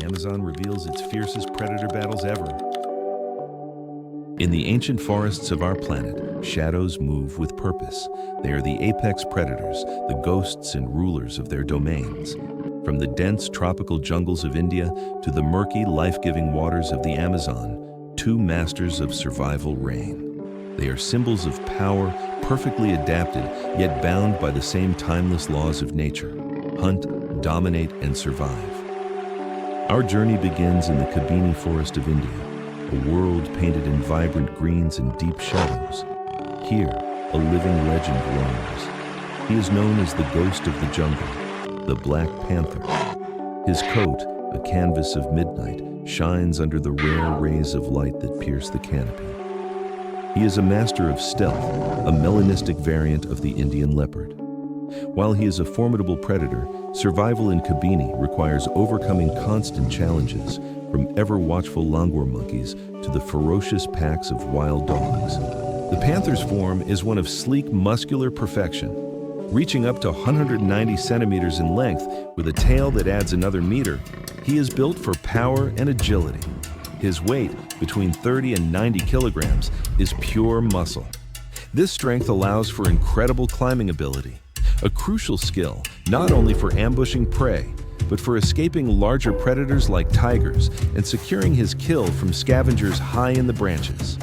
Amazon reveals its fiercest predator battles ever. In the ancient forests of our planet, shadows move with purpose. They are the apex predators, the ghosts and rulers of their domains. From the dense tropical jungles of India to the murky, life-giving waters of the Amazon, two masters of survival reign. They are symbols of power, perfectly adapted, yet bound by the same timeless laws of nature: hunt, dominate, and survive. Our journey begins in the Kabini forest of India, a world painted in vibrant greens and deep shadows. Here, a living legend roams. He is known as the ghost of the jungle, the Black Panther. His coat, a canvas of midnight, shines under the rare rays of light that pierce the canopy. He is a master of stealth, a melanistic variant of the Indian leopard. While he is a formidable predator, survival in Kabini requires overcoming constant challenges, from ever-watchful langur monkeys to the ferocious packs of wild dogs. The panther's form is one of sleek, muscular perfection, reaching up to 190 centimeters in length with a tail that adds another meter. He is built for power and agility. His weight, between 30 and 90 kilograms, is pure muscle. This strength allows for incredible climbing ability, a crucial skill not only for ambushing prey, but for escaping larger predators like tigers and securing his kill from scavengers high in the branches.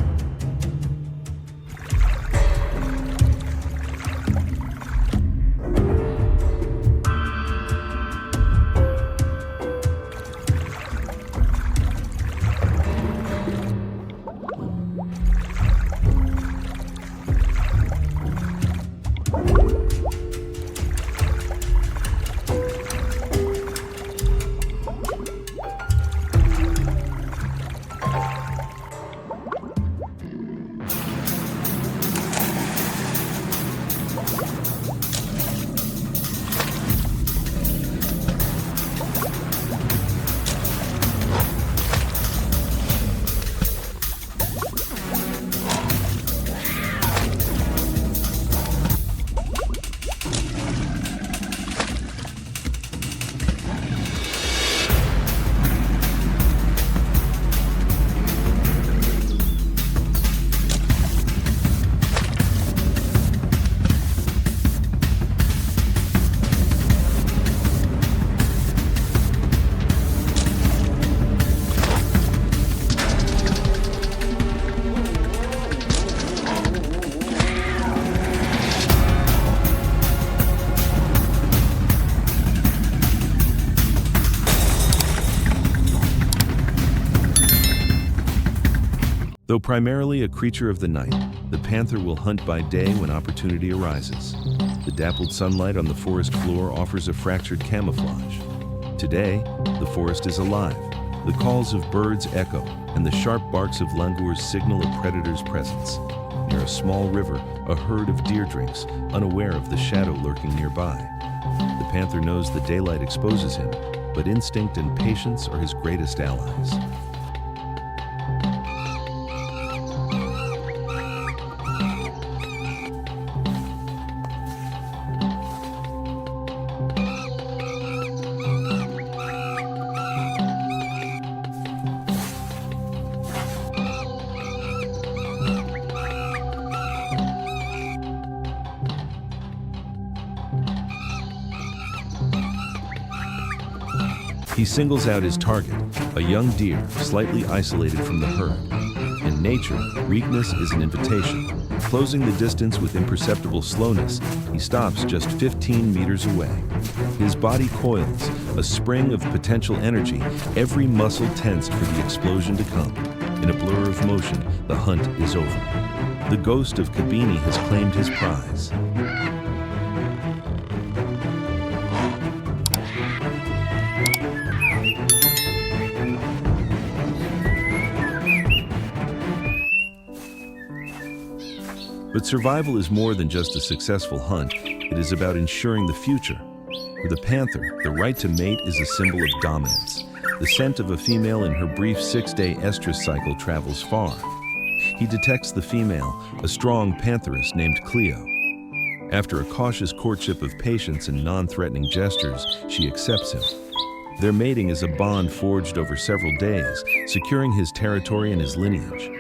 Though primarily a creature of the night, the panther will hunt by day when opportunity arises. The dappled sunlight on the forest floor offers a fractured camouflage. Today, the forest is alive. The calls of birds echo, and the sharp barks of langurs signal a predator's presence. Near a small river, a herd of deer drinks, unaware of the shadow lurking nearby. The panther knows the daylight exposes him, but instinct and patience are his greatest allies. He singles out his target, a young deer slightly isolated from the herd. In nature, weakness is an invitation. Closing the distance with imperceptible slowness, he stops just 15 meters away. His body coils, a spring of potential energy, every muscle tensed for the explosion to come. In a blur of motion, the hunt is over. The ghost of Kabini has claimed his prize. But survival is more than just a successful hunt. It is about ensuring the future. For the panther, the right to mate is a symbol of dominance. The scent of a female in her brief 6-day estrus cycle travels far. He detects the female, a strong pantheress named Cleo. After a cautious courtship of patience and non-threatening gestures, she accepts him. Their mating is a bond forged over several days, securing his territory and his lineage.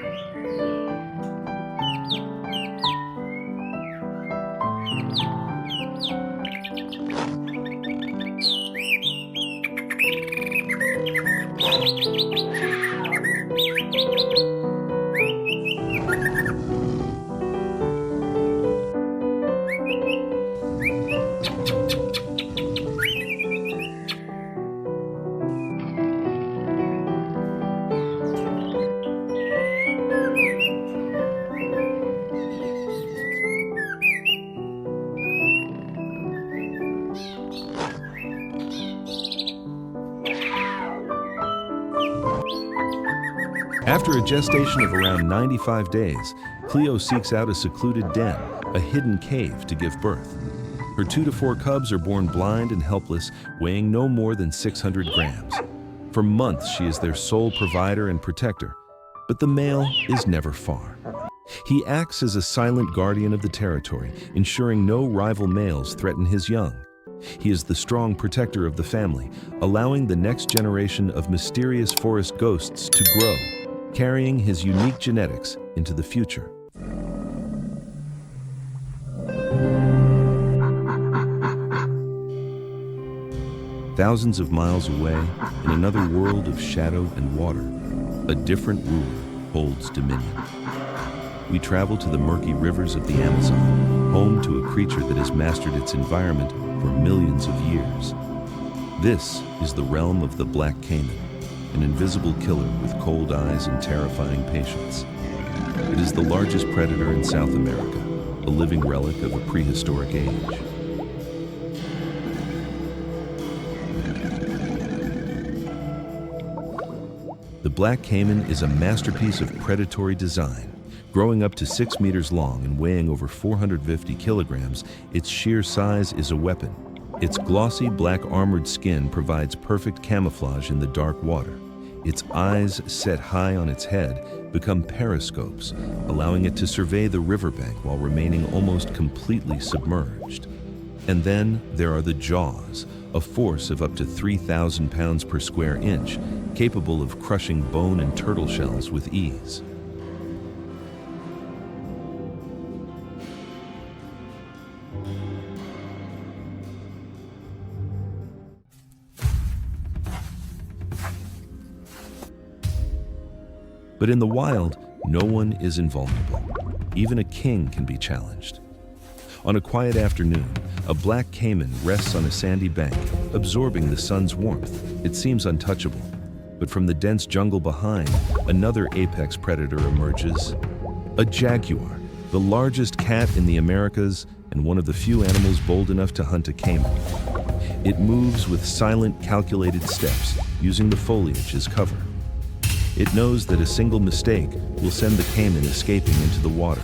After a gestation of around 95 days, Cleo seeks out a secluded den, a hidden cave, to give birth. Her 2 to 4 cubs are born blind and helpless, weighing no more than 600 grams. For months, she is their sole provider and protector, but the male is never far. He acts as a silent guardian of the territory, ensuring no rival males threaten his young. He is the strong protector of the family, allowing the next generation of mysterious forest ghosts to grow, carrying his unique genetics into the future. Thousands of miles away, in another world of shadow and water, a different ruler holds dominion. We travel to the murky rivers of the Amazon, home to a creature that has mastered its environment for millions of years. This is the realm of the Black Caiman, an invisible killer with cold eyes and terrifying patience. It is the largest predator in South America, a living relic of a prehistoric age. The Black Caiman is a masterpiece of predatory design. Growing up to 6 meters long and weighing over 450 kilograms, its sheer size is a weapon. Its glossy black armored skin provides perfect camouflage in the dark water. Its eyes, set high on its head, become periscopes, allowing it to survey the riverbank while remaining almost completely submerged. And then there are the jaws, a force of up to 3,000 pounds per square inch, capable of crushing bone and turtle shells with ease. But in the wild, no one is invulnerable. Even a king can be challenged. On a quiet afternoon, a black caiman rests on a sandy bank, absorbing the sun's warmth. It seems untouchable. But from the dense jungle behind, another apex predator emerges. A jaguar, the largest cat in the Americas and one of the few animals bold enough to hunt a caiman. It moves with silent, calculated steps, using the foliage as cover. It knows that a single mistake will send the caiman escaping into the water.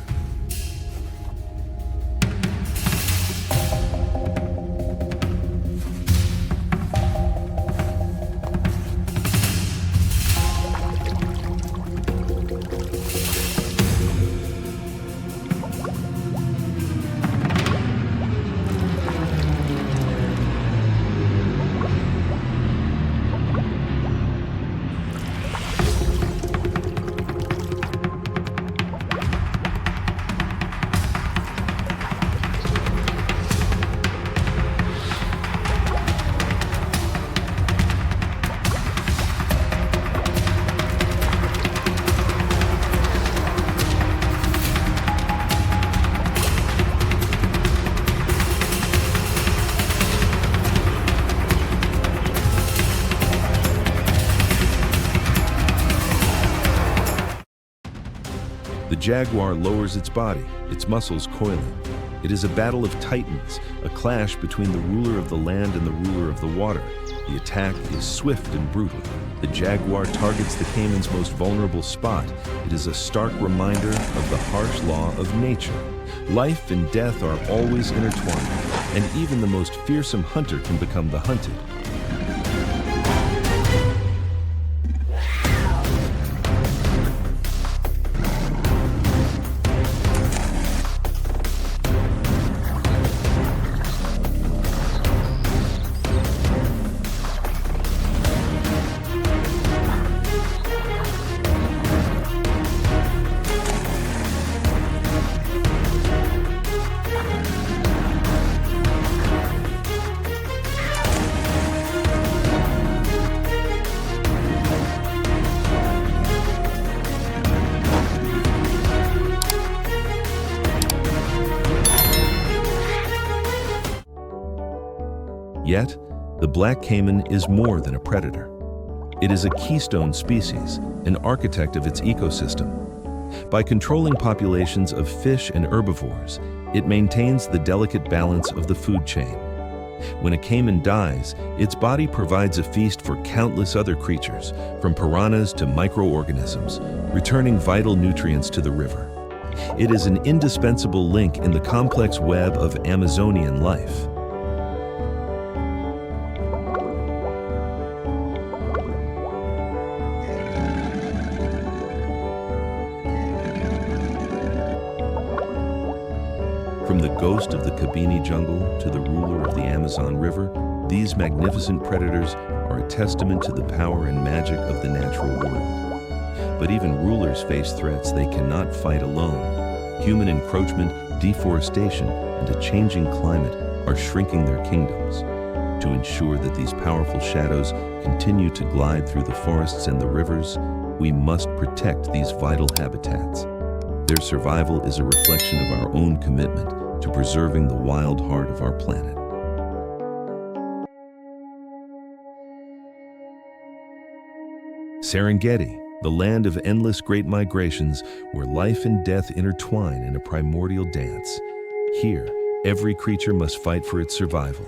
The jaguar lowers its body, its muscles coiling. It is a battle of titans, a clash between the ruler of the land and the ruler of the water. The attack is swift and brutal. The jaguar targets the caiman's most vulnerable spot. It is a stark reminder of the harsh law of nature. Life and death are always intertwined, and even the most fearsome hunter can become the hunted. Yet, the black caiman is more than a predator. It is a keystone species, an architect of its ecosystem. By controlling populations of fish and herbivores, it maintains the delicate balance of the food chain. When a caiman dies, its body provides a feast for countless other creatures, from piranhas to microorganisms, returning vital nutrients to the river. It is an indispensable link in the complex web of Amazonian life. From the ghost of the Kabini jungle to the ruler of the Amazon River, these magnificent predators are a testament to the power and magic of the natural world. But even rulers face threats they cannot fight alone. Human encroachment, deforestation, and a changing climate are shrinking their kingdoms. To ensure that these powerful shadows continue to glide through the forests and the rivers, we must protect these vital habitats. Their survival is a reflection of our own commitment to preserving the wild heart of our planet. Serengeti, the land of endless great migrations where life and death intertwine in a primordial dance. Here, every creature must fight for its survival.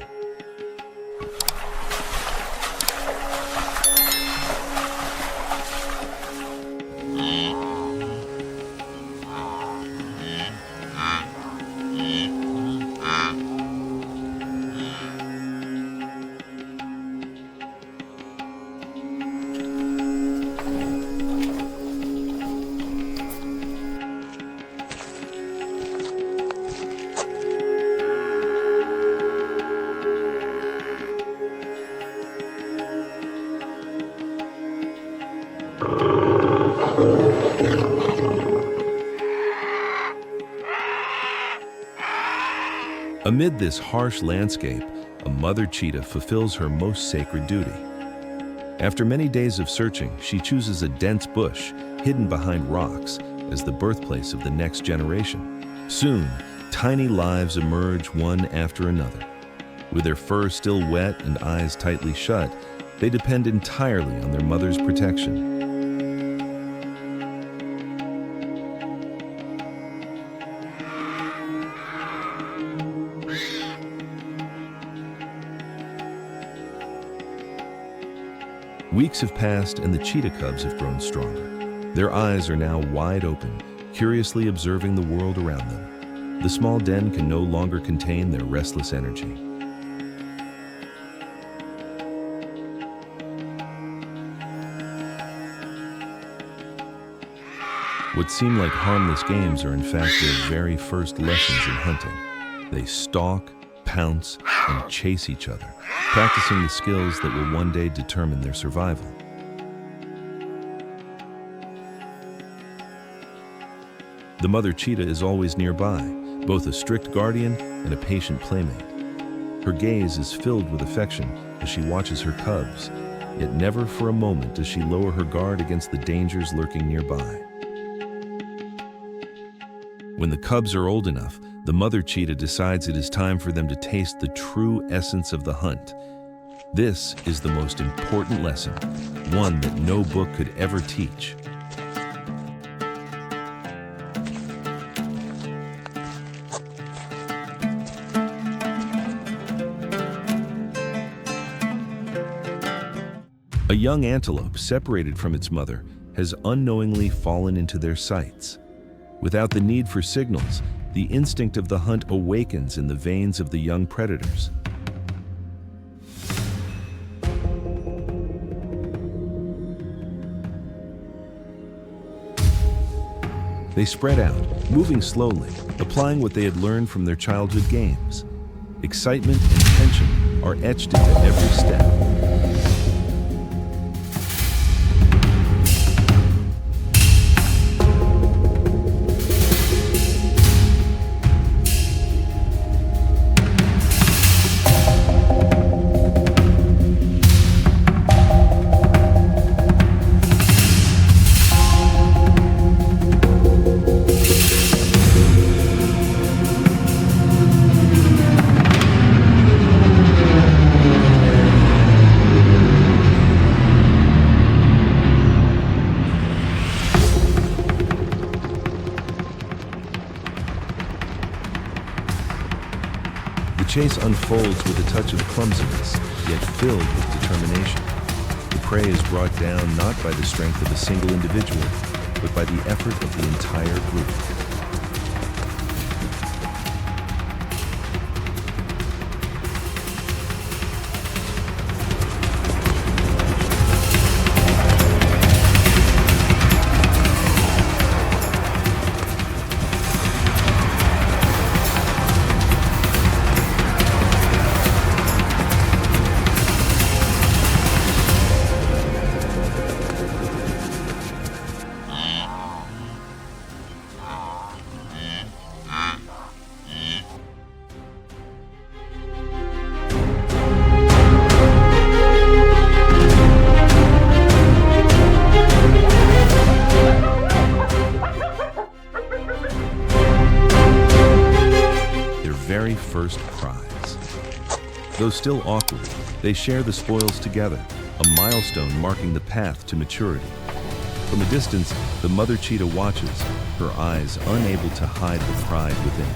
Amid this harsh landscape, a mother cheetah fulfills her most sacred duty. After many days of searching, she chooses a dense bush hidden behind rocks as the birthplace of the next generation. Soon, tiny lives emerge one after another. With their fur still wet and eyes tightly shut, they depend entirely on their mother's protection. Weeks have passed and the cheetah cubs have grown stronger. Their eyes are now wide open, curiously observing the world around them. The small den can no longer contain their restless energy. What seem like harmless games are in fact their very first lessons in hunting. They stalk, pounce, and chase each other, practicing the skills that will one day determine their survival. The mother cheetah is always nearby, both a strict guardian and a patient playmate. Her gaze is filled with affection as she watches her cubs, yet never for a moment does she lower her guard against the dangers lurking nearby. When the cubs are old enough, the mother cheetah decides it is time for them to taste the true essence of the hunt. This is the most important lesson, one that no book could ever teach. A young antelope separated from its mother has unknowingly fallen into their sights. Without the need for signals, the instinct of the hunt awakens in the veins of the young predators. They spread out, moving slowly, applying what they had learned from their childhood games. Excitement and tension are etched into every step. chase unfolds with a touch of clumsiness, yet filled with determination. The prey is brought down not by the strength of a single individual, but by the effort of the entire group. Very first prize. Though still awkward, they share the spoils together, a milestone marking the path to maturity. From a distance, the mother cheetah watches, her eyes unable to hide the pride within.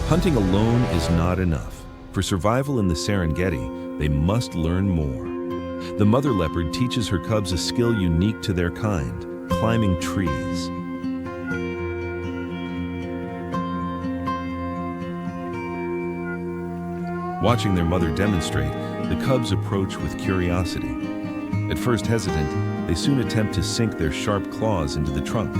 Hunting alone is not enough. For survival in the Serengeti, they must learn more. The mother leopard teaches her cubs a skill unique to their kind, climbing trees. Watching their mother demonstrate, the cubs approach with curiosity. At first hesitant, they soon attempt to sink their sharp claws into the trunk.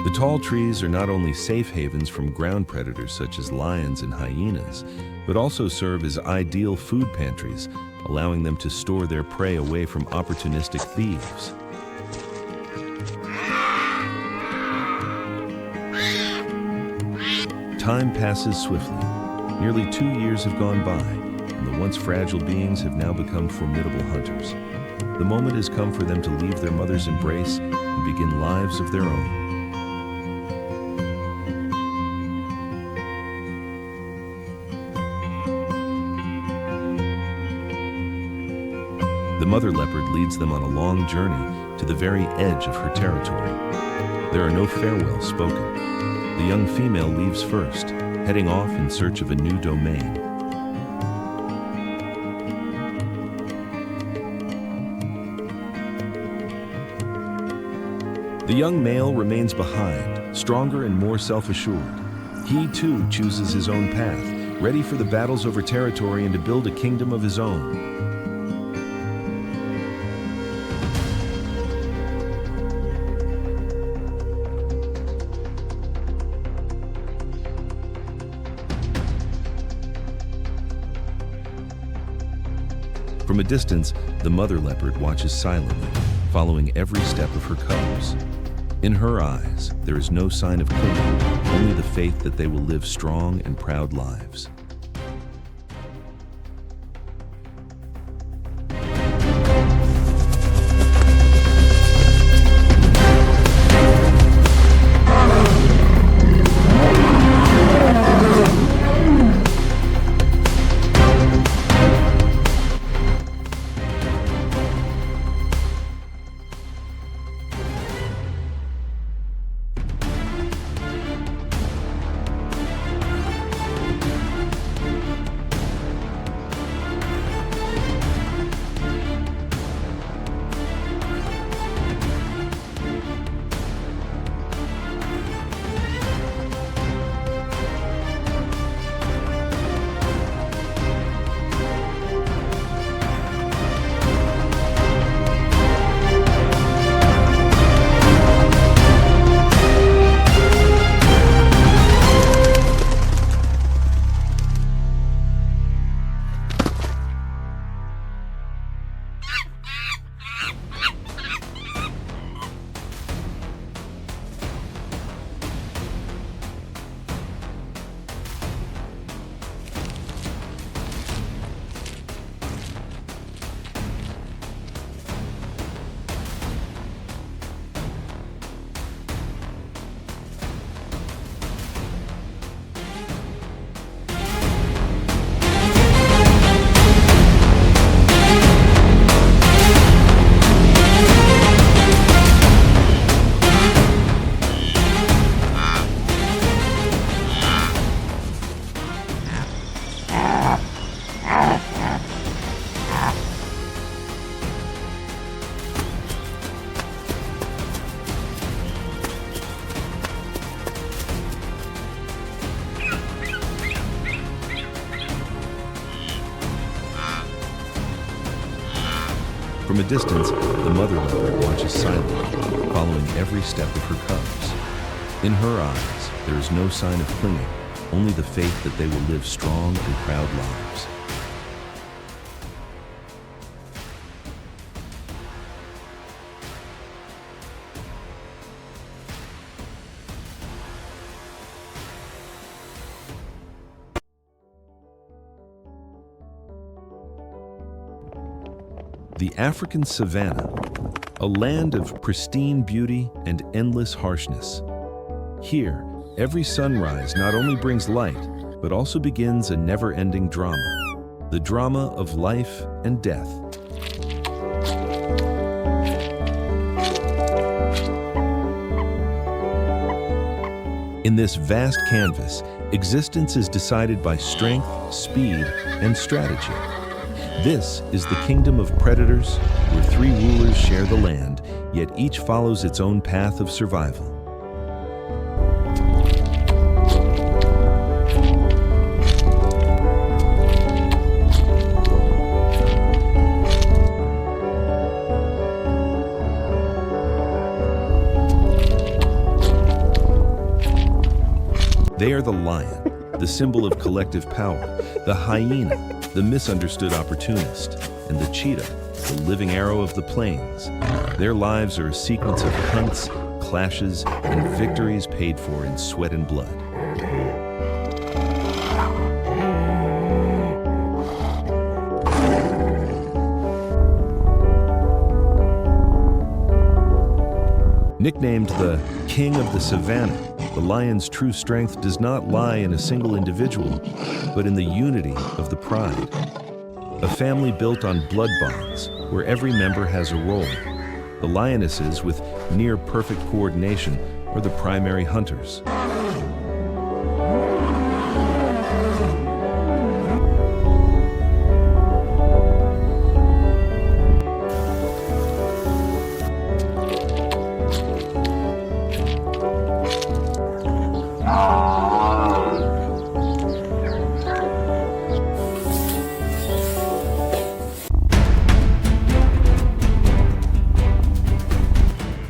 The tall trees are not only safe havens from ground predators such as lions and hyenas, but also serve as ideal food pantries, allowing them to store their prey away from opportunistic thieves. Time passes swiftly. Nearly 2 years have gone by, and the once fragile beings have now become formidable hunters. The moment has come for them to leave their mother's embrace and begin lives of their own. The mother leopard leads them on a long journey to the very edge of her territory. There are no farewells spoken. The young female leaves first, heading off in search of a new domain. The young male remains behind, stronger and more self-assured. He too chooses his own path, ready for the battles over territory and to build a kingdom of his own. From a distance, the mother leopard watches silently, following every step of her cubs. In her eyes, there is no sign of clinging, only the faith that they will live strong and proud lives. From a distance, the mother leopard watches silently, following every step of her cubs. In her eyes, there is no sign of clinging, only the faith that they will live strong and proud lives. The African savanna, a land of pristine beauty and endless harshness. Here, every sunrise not only brings light, but also begins a never-ending drama, the drama of life and death. In this vast canvas, existence is decided by strength, speed, and strategy. This is the kingdom of predators, where three rulers share the land, yet each follows its own path of survival. They are the lion, the symbol of collective power, the hyena, the misunderstood opportunist, and the cheetah, the living arrow of the plains. Their lives are a sequence of hunts, clashes, and victories paid for in sweat and blood. Nicknamed the King of the Savannah, the lion's true strength does not lie in a single individual, but in the unity of the pride. A family built on blood bonds, where every member has a role. The lionesses, with near-perfect coordination, are the primary hunters.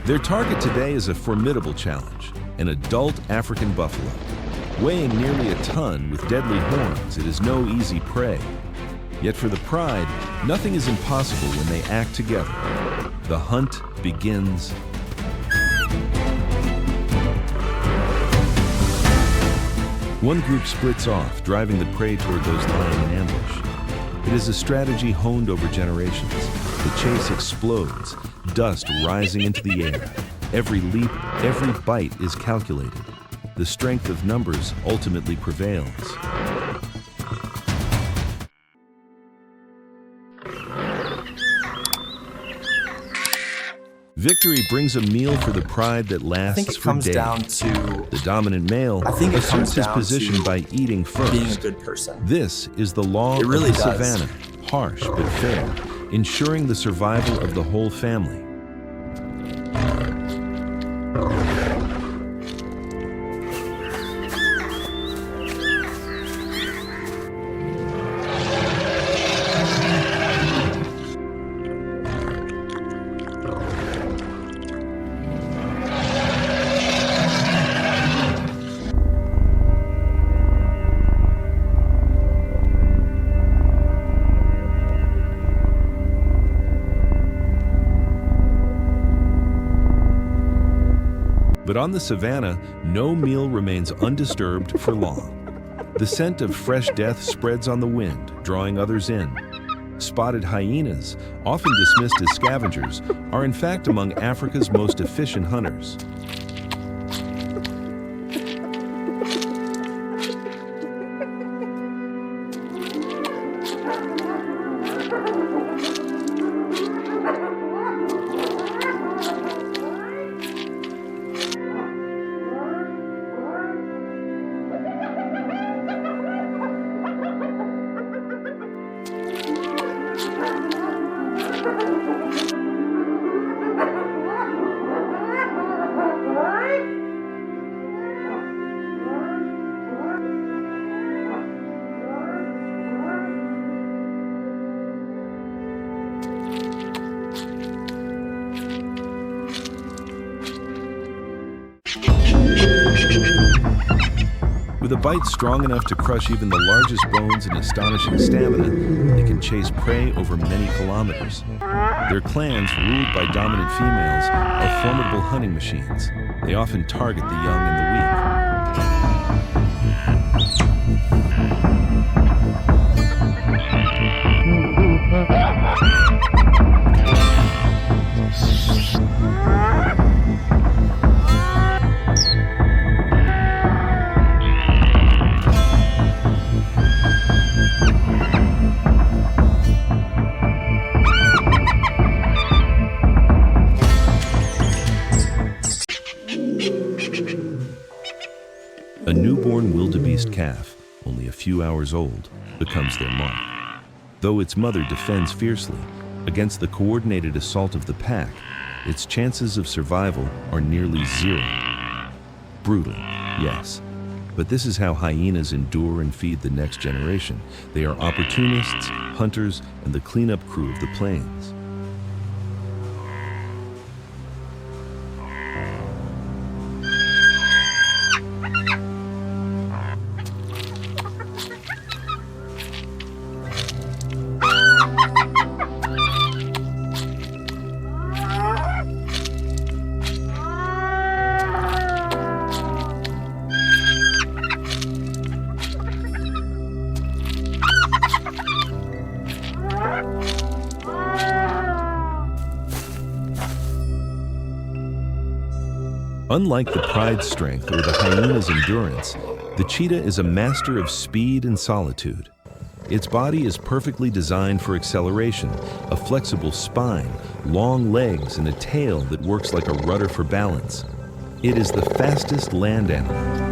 Their target today is a formidable challenge, an adult African buffalo. Weighing nearly a ton with deadly horns, it is no easy prey. Yet for the pride, nothing is impossible when they act together. The hunt begins. One group splits off, driving the prey toward those lying in ambush. It is a strategy honed over generations. The chase explodes, dust rising into the air. Every leap, every bite is calculated. The strength of numbers ultimately prevails. Victory brings a meal for the pride that lasts for days. Down to the dominant male asserts his position by eating first. Being a good person. This is the law of the savannah, harsh but fair, ensuring the survival of the whole family. But on the savannah, no meal remains undisturbed for long. The scent of fresh death spreads on the wind, drawing others in. Spotted hyenas, often dismissed as scavengers, are in fact among Africa's most efficient hunters. With a bite strong enough to crush even the largest bones and astonishing stamina, they can chase prey over many kilometers. Their clans, ruled by dominant females, are formidable hunting machines. They often target the young and the weak. A newborn wildebeest calf, only a few hours old, becomes their mark. Though its mother defends fiercely against the coordinated assault of the pack, its chances of survival are nearly zero. Brutal, yes, but this is how hyenas endure and feed the next generation. They are opportunists, hunters, and the cleanup crew of the plains. Unlike the pride's strength or the hyena's endurance, the cheetah is a master of speed and solitude. Its body is perfectly designed for acceleration, a flexible spine, long legs, and a tail that works like a rudder for balance. It is the fastest land animal.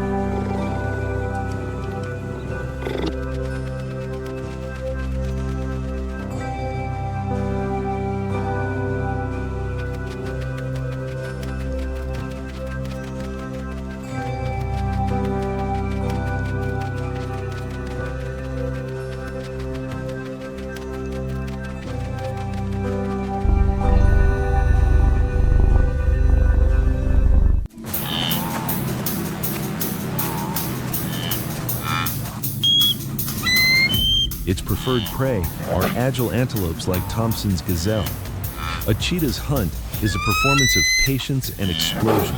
Its preferred prey are agile antelopes like Thompson's gazelle. A cheetah's hunt is a performance of patience and explosion.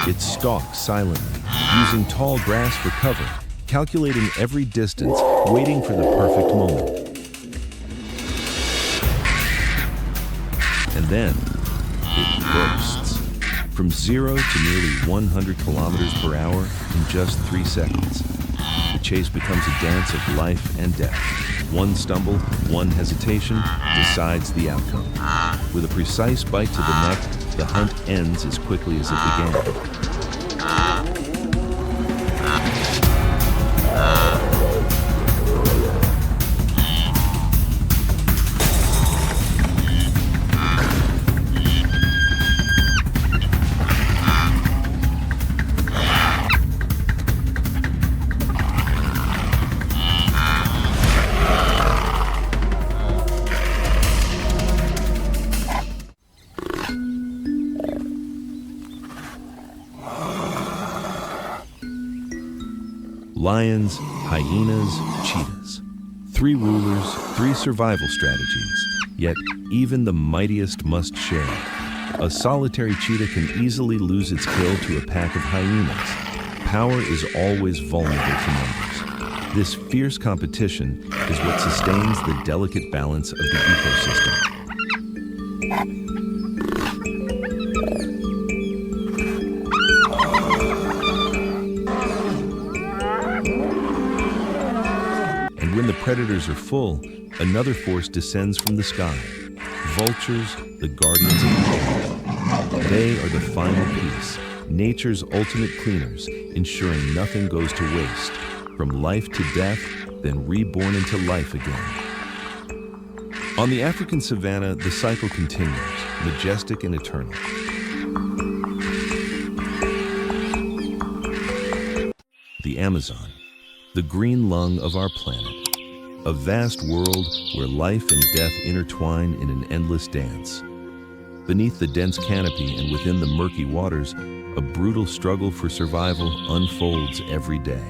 It stalks silently, using tall grass for cover, calculating every distance, waiting for the perfect moment. And then, it bursts. From 0 to nearly 100 kilometers per hour in just 3 seconds. The chase becomes a dance of life and death. One stumble, one hesitation, decides the outcome. With a precise bite to the neck, the hunt ends as quickly as it began. Lions, hyenas, cheetahs. 3 rulers, 3 survival strategies. Yet, even the mightiest must share. A solitary cheetah can easily lose its kill to a pack of hyenas. Power is always vulnerable to numbers. This fierce competition is what sustains the delicate balance of the ecosystem. When the predators are full, another force descends from the sky. Vultures, the guardians of the air. They are the final piece, nature's ultimate cleaners, ensuring nothing goes to waste. From life to death, then reborn into life again. On the African savanna, the cycle continues, majestic and eternal. The Amazon, the green lung of our planet. A vast world where life and death intertwine in an endless dance. Beneath the dense canopy and within the murky waters, a brutal struggle for survival unfolds every day.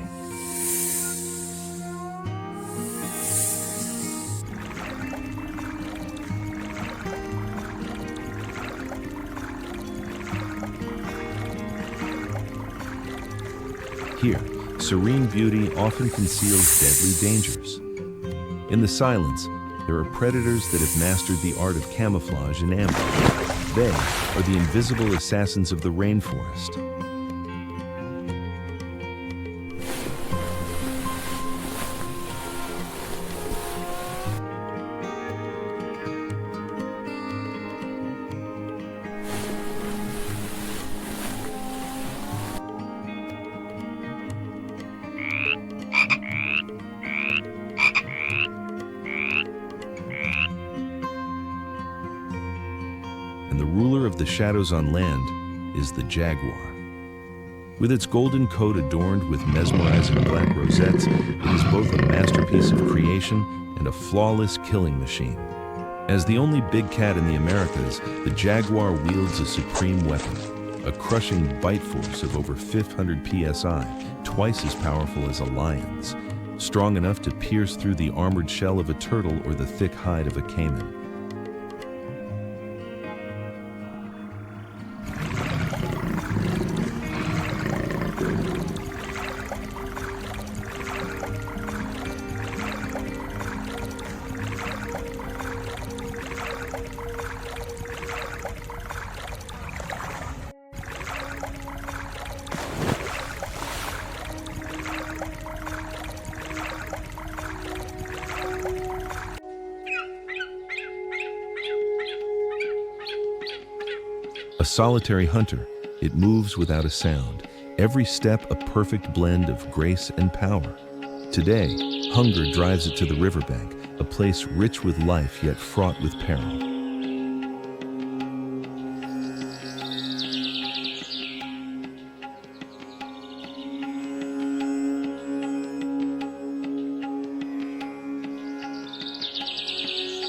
Here, serene beauty often conceals deadly dangers. In the silence, there are predators that have mastered the art of camouflage and ambush. They are the invisible assassins of the rainforest. And the ruler of the shadows on land is the jaguar. With its golden coat adorned with mesmerizing black rosettes, it is both a masterpiece of creation and a flawless killing machine. As the only big cat in the Americas, the jaguar wields a supreme weapon, a crushing bite force of over 500 psi, twice as powerful as a lion's, strong enough to pierce through the armored shell of a turtle or the thick hide of a caiman. A solitary hunter, it moves without a sound, every step a perfect blend of grace and power. Today, hunger drives it to the riverbank, a place rich with life yet fraught with peril.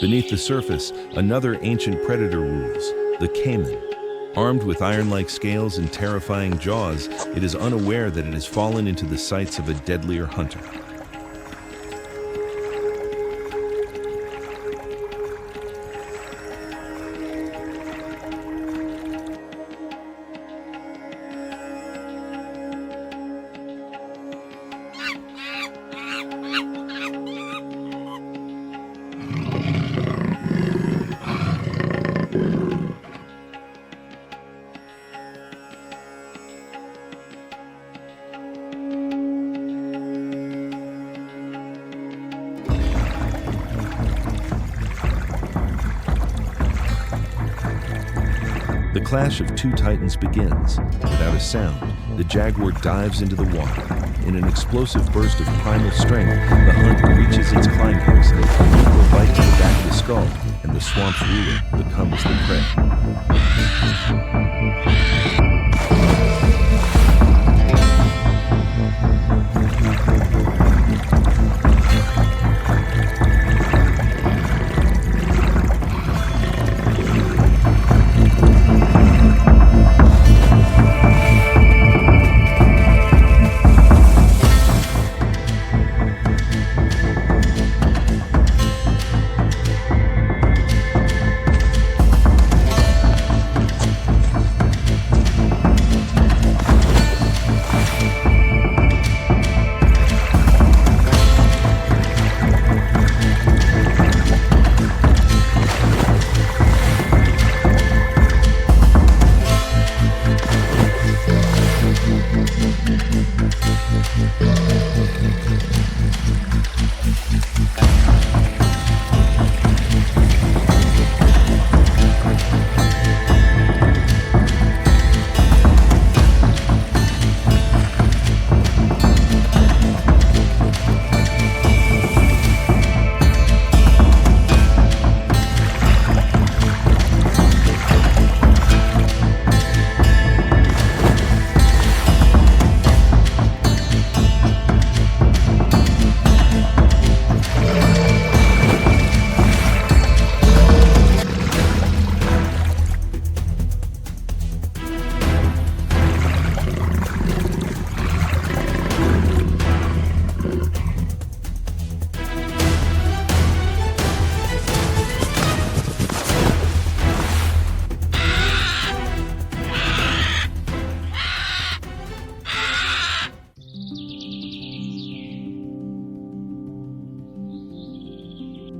Beneath the surface, another ancient predator rules, the caiman. Armed with iron-like scales and terrifying jaws, it is unaware that it has fallen into the sights of a deadlier hunter. The clash of two titans begins. Without a sound, the jaguar dives into the water. In an explosive burst of primal strength, the hunt reaches its climax. An equal bite to the back of the skull, and the swamp's ruler becomes the prey.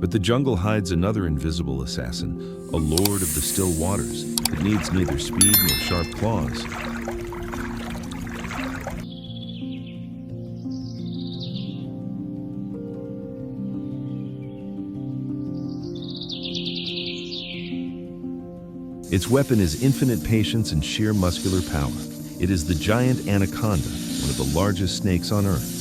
But the jungle hides another invisible assassin, a lord of the still waters. It needs neither speed nor sharp claws. Its weapon is infinite patience and sheer muscular power. It is the giant anaconda, one of the largest snakes on Earth.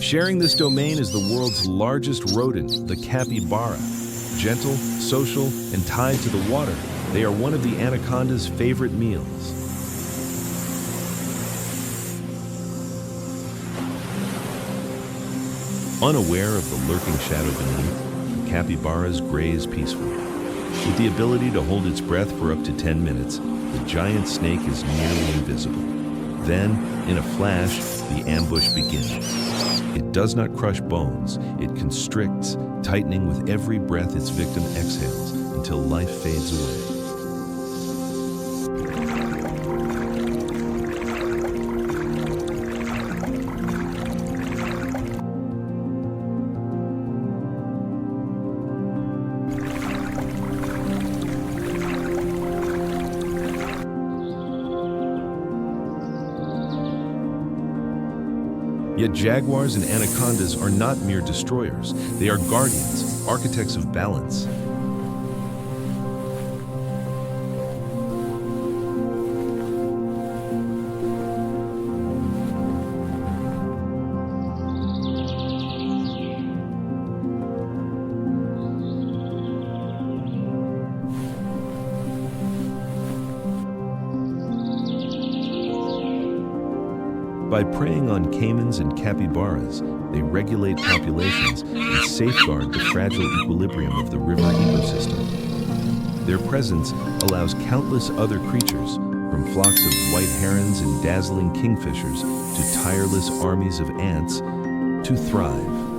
Sharing this domain is the world's largest rodent, the capybara. Gentle, social, and tied to the water, they are one of the anaconda's favorite meals. Unaware of the lurking shadow beneath, capybaras graze peacefully. With the ability to hold its breath for up to 10 minutes, the giant snake is nearly invisible. Then, in a flash, the ambush begins. It does not crush bones, it constricts, tightening with every breath its victim exhales until life fades away. Yet jaguars and anacondas are not mere destroyers. They are guardians, architects of balance. By preying on caimans and capybaras, they regulate populations and safeguard the fragile equilibrium of the river ecosystem. Their presence allows countless other creatures, from flocks of white herons and dazzling kingfishers to tireless armies of ants, to thrive.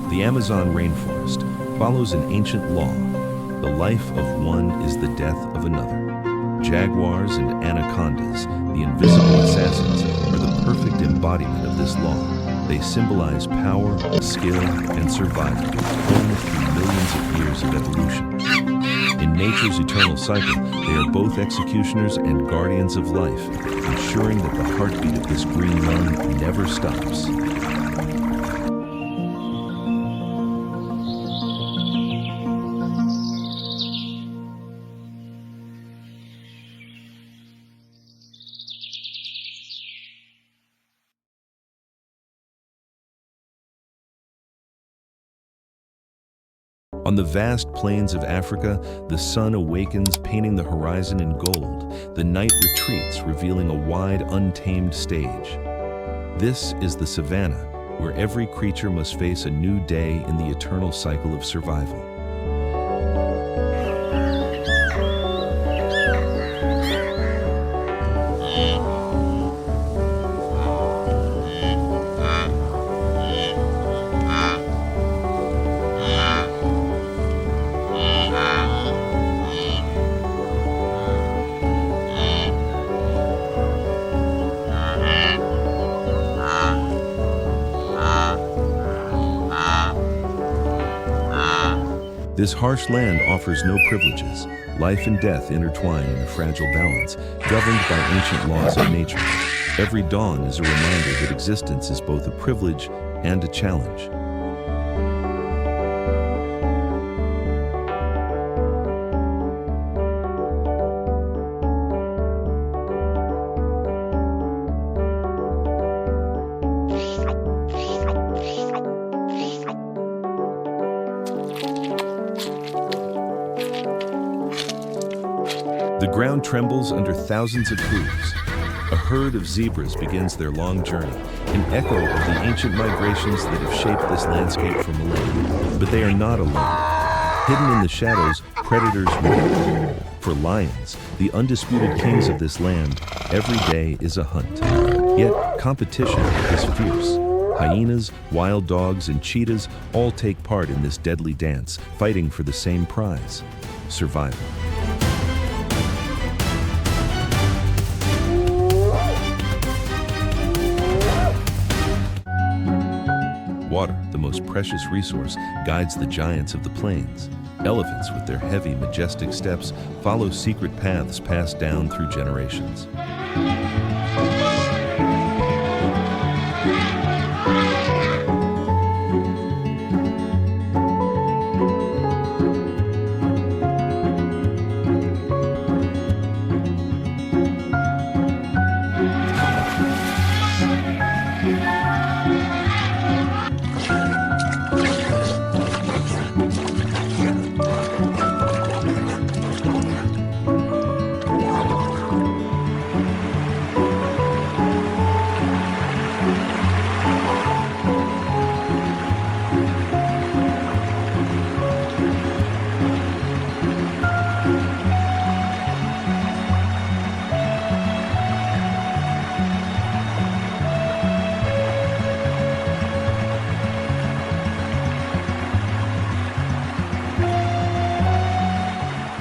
The Amazon rainforest follows an ancient law. The life of one is the death of another. Jaguars and anacondas, the invisible assassins, are the perfect embodiment of this law. They symbolize power, skill, and survival, honed through millions of years of evolution. In nature's eternal cycle, they are both executioners and guardians of life, ensuring that the heartbeat of this green lung never stops. On the vast plains of Africa, the sun awakens, painting the horizon in gold. The night retreats, revealing a wide, untamed stage. This is the savanna, where every creature must face a new day in the eternal cycle of survival. This harsh land offers no privileges. Life and death intertwine in a fragile balance, governed by ancient laws of nature. Every dawn is a reminder that existence is both a privilege and a challenge. The ground trembles under thousands of hooves. A herd of zebras begins their long journey, an echo of the ancient migrations that have shaped this landscape for millennia. But they are not alone. Hidden in the shadows, predators roam. For lions, the undisputed kings of this land, every day is a hunt. Yet, competition is fierce. Hyenas, wild dogs, and cheetahs all take part in this deadly dance, fighting for the same prize: survival. Water, the most precious resource, guides the giants of the plains. Elephants, with their heavy, majestic steps, follow secret paths passed down through generations.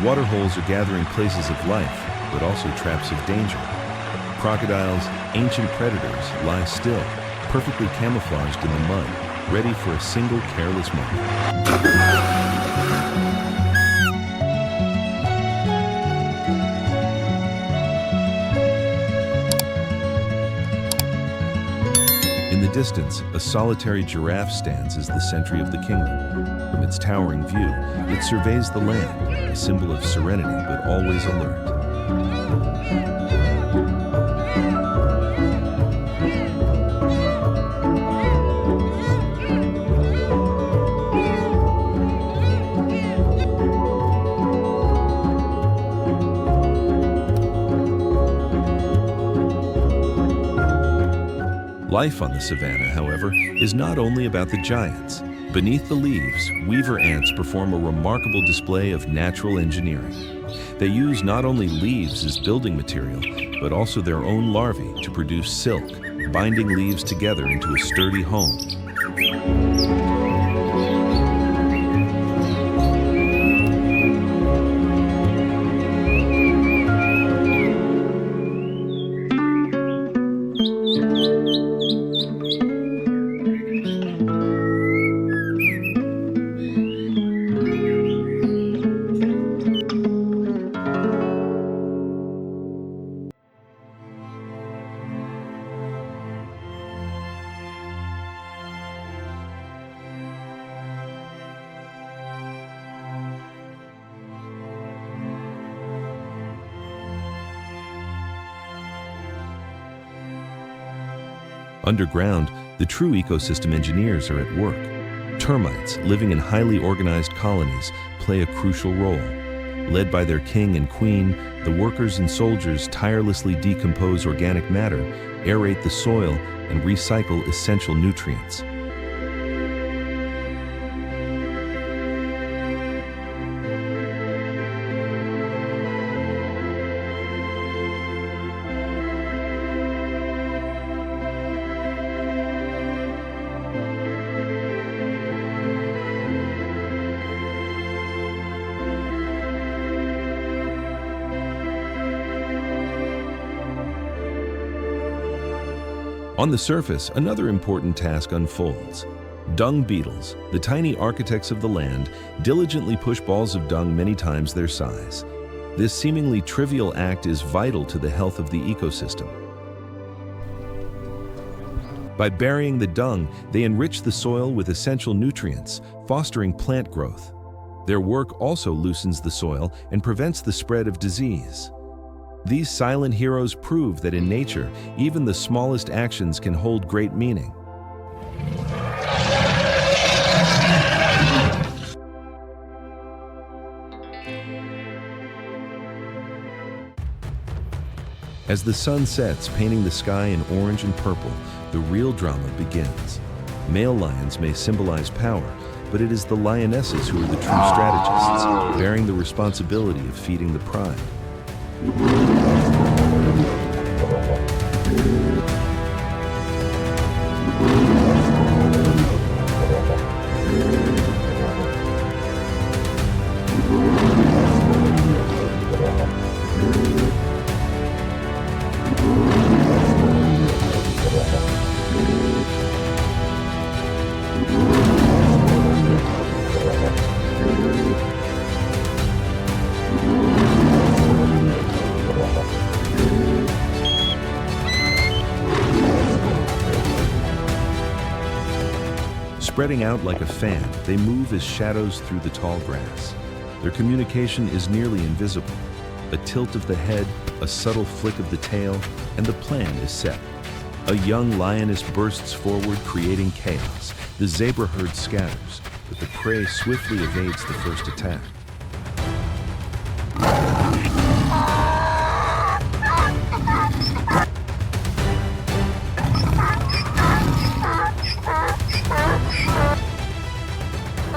Waterholes are gathering places of life, but also traps of danger. Crocodiles, ancient predators, lie still, perfectly camouflaged in the mud, ready for a single careless moment. In the distance, a solitary giraffe stands as the sentry of the kingdom. From its towering view, it surveys the land, a symbol of serenity but always alert. Life on the savanna, however, is not only about the giants. Beneath the leaves, weaver ants perform a remarkable display of natural engineering. They use not only leaves as building material, but also their own larvae to produce silk, binding leaves together into a sturdy home. Underground, the true ecosystem engineers are at work. Termites, living in highly organized colonies, play a crucial role. Led by their king and queen, the workers and soldiers tirelessly decompose organic matter, aerate the soil, and recycle essential nutrients. On the surface, another important task unfolds. Dung beetles, the tiny architects of the land, diligently push balls of dung many times their size. This seemingly trivial act is vital to the health of the ecosystem. By burying the dung, they enrich the soil with essential nutrients, fostering plant growth. Their work also loosens the soil and prevents the spread of disease. These silent heroes prove that in nature, even the smallest actions can hold great meaning. As the sun sets, painting the sky in orange and purple, the real drama begins. Male lions may symbolize power, but it is the lionesses who are the true strategists, bearing the responsibility of feeding the pride. Spreading out like a fan, they move as shadows through the tall grass. Their communication is nearly invisible. A tilt of the head, a subtle flick of the tail, and the plan is set. A young lioness bursts forward, creating chaos. The zebra herd scatters, but the prey swiftly evades the first attack.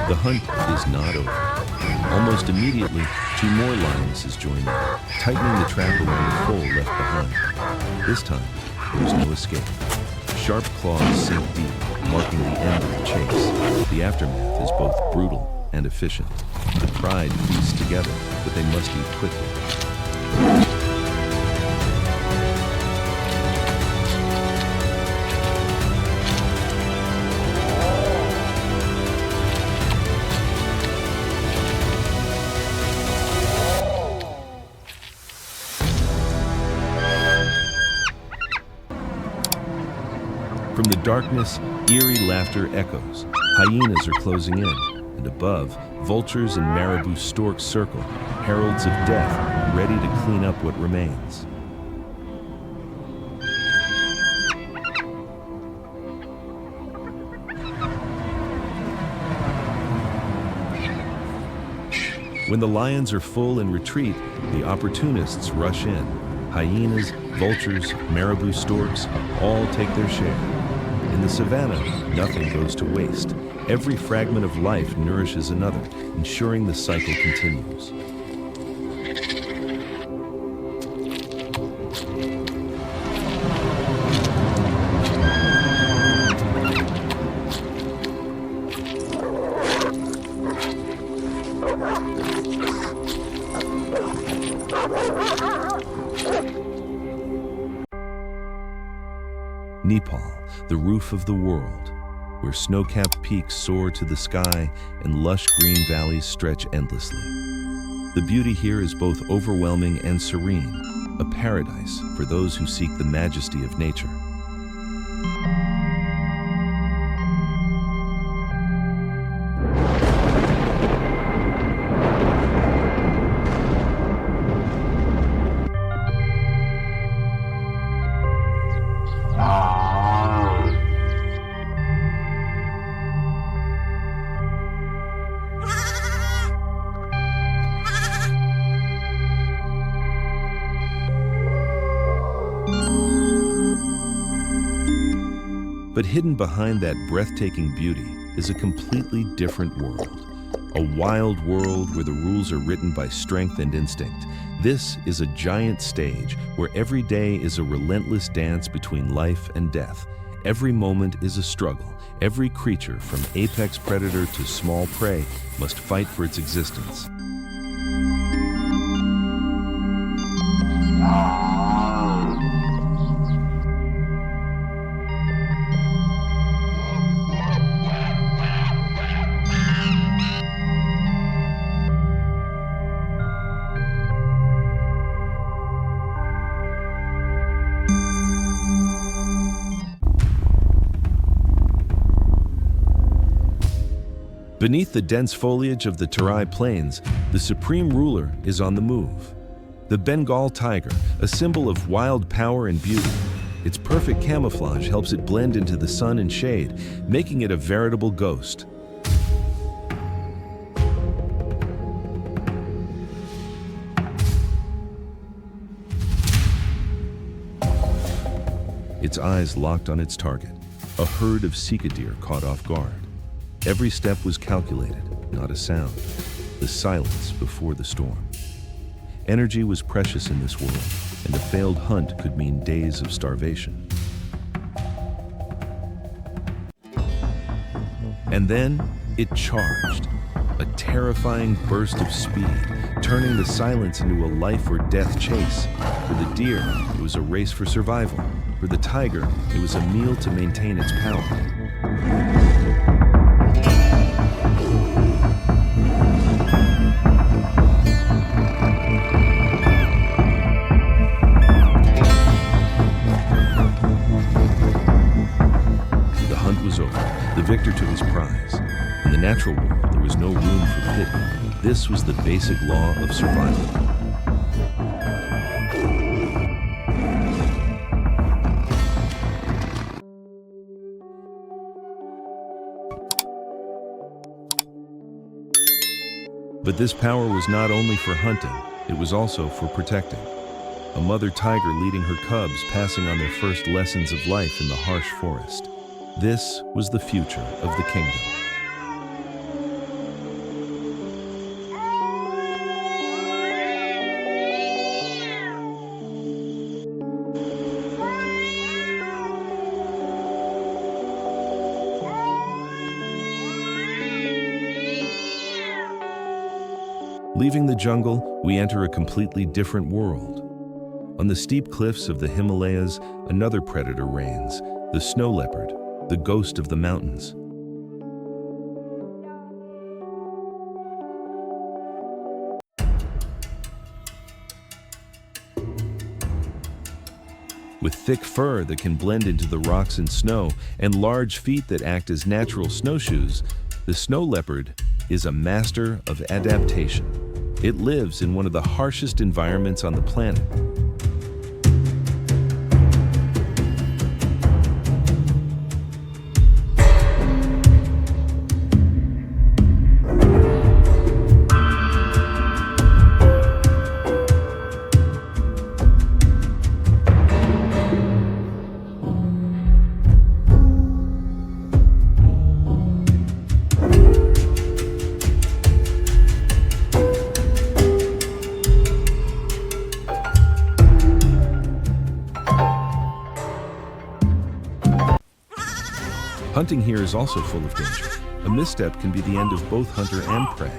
The hunt is not over. Almost immediately, 2 more lionesses join in, tightening the trap around the foal left behind. This time, there's no escape. Sharp claws sink deep, marking the end of the chase. The aftermath is both brutal and efficient. The pride feasts together, but they must eat quickly. From the darkness, eerie laughter echoes. Hyenas are closing in, and above, vultures and marabou storks circle, heralds of death, ready to clean up what remains. When the lions are full and retreat, the opportunists rush in. Hyenas, vultures, marabou storks, all take their share. In the savannah, nothing goes to waste. Every fragment of life nourishes another, ensuring the cycle continues. Nepal, the roof of the world, where snow-capped peaks soar to the sky and lush green valleys stretch endlessly. The beauty here is both overwhelming and serene, a paradise for those who seek the majesty of nature. But hidden behind that breathtaking beauty is a completely different world. A wild world where the rules are written by strength and instinct. This is a giant stage where every day is a relentless dance between life and death. Every moment is a struggle. Every creature, from apex predator to small prey, must fight for its existence. Beneath the dense foliage of the Terai Plains, the supreme ruler is on the move. The Bengal tiger, a symbol of wild power and beauty. Its perfect camouflage helps it blend into the sun and shade, making it a veritable ghost. Its eyes locked on its target, a herd of sika deer caught off guard. Every step was calculated, not a sound. The silence before the storm. Energy was precious in this world, and a failed hunt could mean days of starvation. And then it charged. A terrifying burst of speed, turning the silence into a life or death chase. For the deer, it was a race for survival. For the tiger, it was a meal to maintain its power. The hunt was over. The victor took his prize. In the natural world, there was no room for pity. This was the basic law of survival. But this power was not only for hunting, it was also for protecting. A mother tiger leading her cubs, passing on their first lessons of life in the harsh forest. This was the future of the kingdom. Leaving the jungle, we enter a completely different world. On the steep cliffs of the Himalayas, another predator reigns, the snow leopard, the ghost of the mountains. With thick fur that can blend into the rocks and snow, and large feet that act as natural snowshoes, the snow leopard is a master of adaptation. It lives in one of the harshest environments on the planet. Hunting here is also full of danger. A misstep can be the end of both hunter and prey.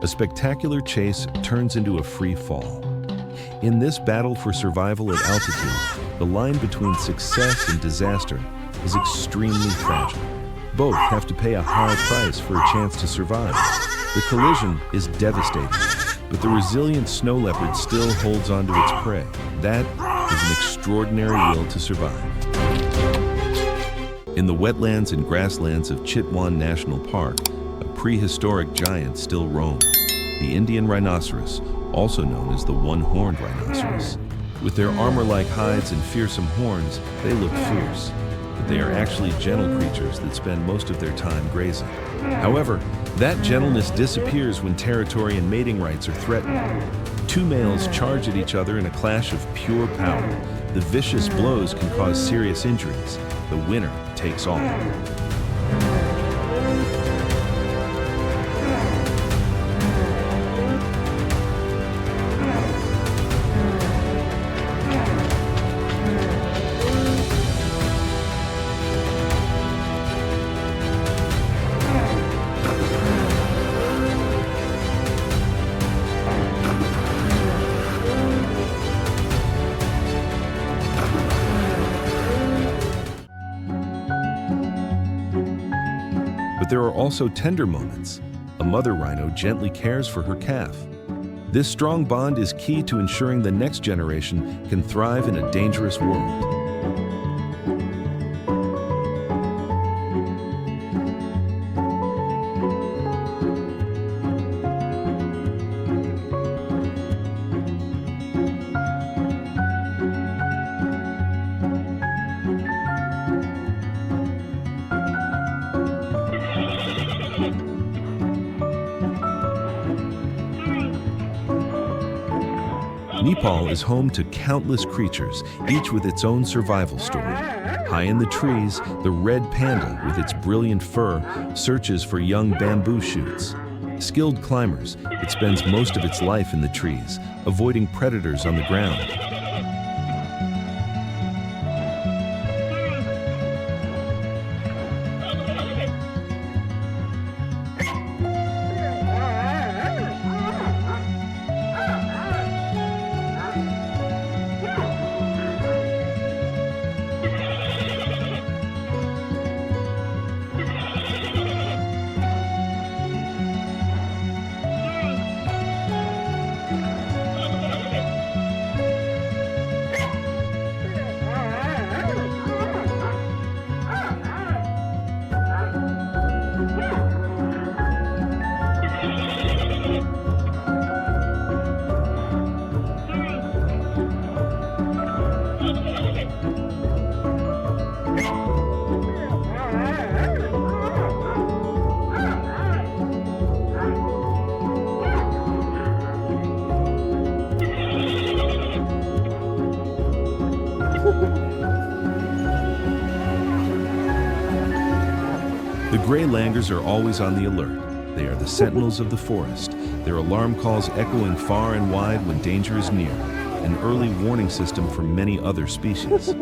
A spectacular chase turns into a free fall. In this battle for survival at altitude, the line between success and disaster is extremely fragile. Both have to pay a high price for a chance to survive. The collision is devastating, but the resilient snow leopard still holds on to its prey. That is an extraordinary will to survive. In the wetlands and grasslands of Chitwan National Park, a prehistoric giant still roams, the Indian rhinoceros, also known as the one-horned rhinoceros. With their armor-like hides and fearsome horns, they look fierce, but they are actually gentle creatures that spend most of their time grazing. However, that gentleness disappears when territory and mating rights are threatened. Two males charge at each other in a clash of pure power. The vicious blows can cause serious injuries. The winner takes all. But there are also tender moments. A mother rhino gently cares for her calf. This strong bond is key to ensuring the next generation can thrive in a dangerous world. Nepal is home to countless creatures, each with its own survival story. High in the trees, the red panda, with its brilliant fur, searches for young bamboo shoots. Skilled climbers, it spends most of its life in the trees, avoiding predators on the ground. The gray langurs are always on the alert. They are the sentinels of the forest, their alarm calls echoing far and wide when danger is near, an early warning system for many other species.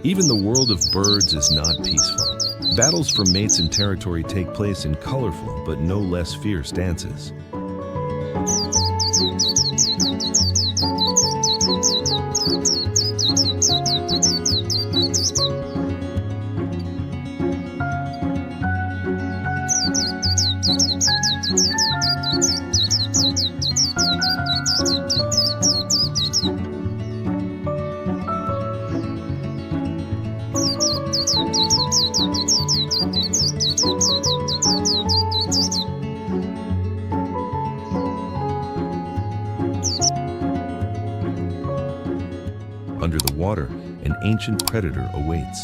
Even the world of birds is not peaceful. Battles for mates and territory take place in colorful but no less fierce dances. Under the water, an ancient predator awaits.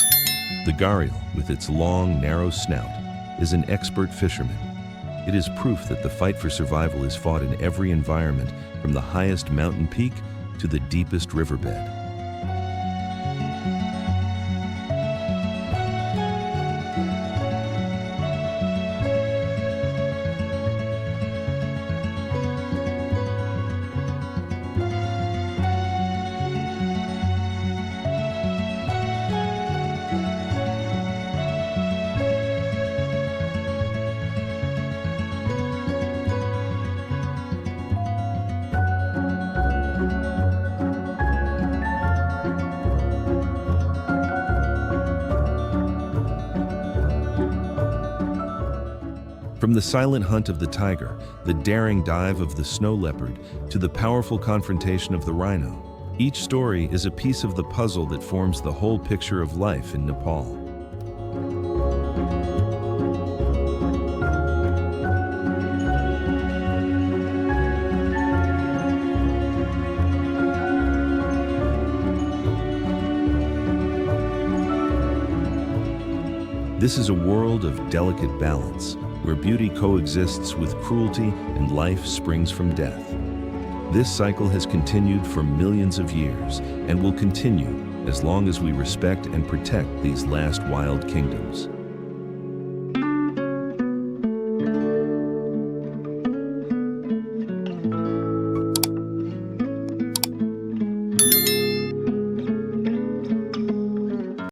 The gharial, with its long, narrow snout, is an expert fisherman. It is proof that the fight for survival is fought in every environment, from the highest mountain peak to the deepest riverbed. From the silent hunt of the tiger, the daring dive of the snow leopard, to the powerful confrontation of the rhino, each story is a piece of the puzzle that forms the whole picture of life in Nepal. This is a world of delicate balance, where beauty coexists with cruelty and life springs from death. This cycle has continued for millions of years and will continue as long as we respect and protect these last wild kingdoms.